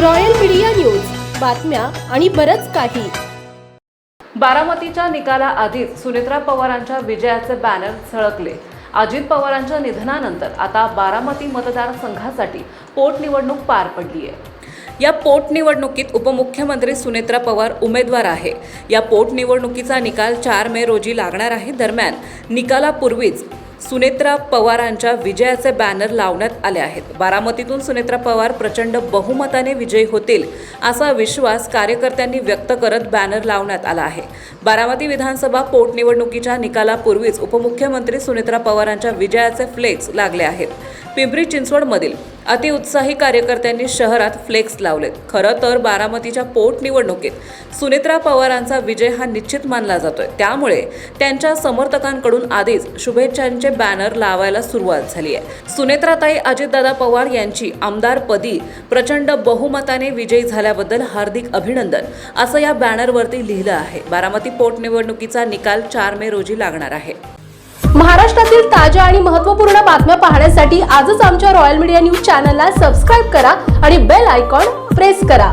Royal media news, बातम्या आणि बरंच काही. बारामतीच्या निकालाआधीच सुनेत्रा पवारांच्या विजयाचे बॅनर झळकले. अजित पवारांच्या निधनानंतर आता बारामती मतदारसंघासाठी पोटनिवडणूक पार पडली आहे. या पोटनिवडणुकीत उपमुख्यमंत्री सुनेत्रा पवार उमेदवार आहे. या पोटनिवडणुकीचा निकाल 4 मे रोजी लागणार आहे. दरम्यान निकालापूर्वीच सुनेत्रा पवारांच्या विजयाचे बॅनर लावण्यात आले आहेत. बारामतीतून सुनेत्रा पवार प्रचंड बहुमताने विजयी होतील असा विश्वास कार्यकर्त्यांनी व्यक्त करत बॅनर लावण्यात आला आहे. बारामती विधानसभा पोटनिवडणुकीच्या निकालापूर्वीच उपमुख्यमंत्री सुनेत्रा पवारांच्या विजयाचे फ्लेक्स लागले आहेत. पिंपरी चिंचवडमधील अतिउत्साही कार्यकर्त्यांनी शहरात फ्लेक्स लावलेत. खरं तर बारामतीच्या पोटनिवडणुकीत सुनेत्रा पवारांचा विजय हा निश्चित मानला जातोय. त्यामुळे त्यांच्या समर्थकांकडून आधीच शुभेच्छांचे बॅनर लावायला सुरुवात झाली आहे. सुनेत्राताई अजितदादा पवार यांची आमदारपदी प्रचंड बहुमताने विजयी झाल्याबद्दल हार्दिक अभिनंदन असं या बॅनरवरती लिहिलं आहे. बारामती पोटनिवडणुकीचा निकाल 4 मे रोजी लागणार आहे. महाराष्ट्रातील ताज्या आणि महत्त्वपूर्ण बातम्या पाहण्यासाठी आजच आमच्या रॉयल मीडिया न्यूज चॅनलला सबस्क्राईब करा आणि बेल आयकॉन प्रेस करा.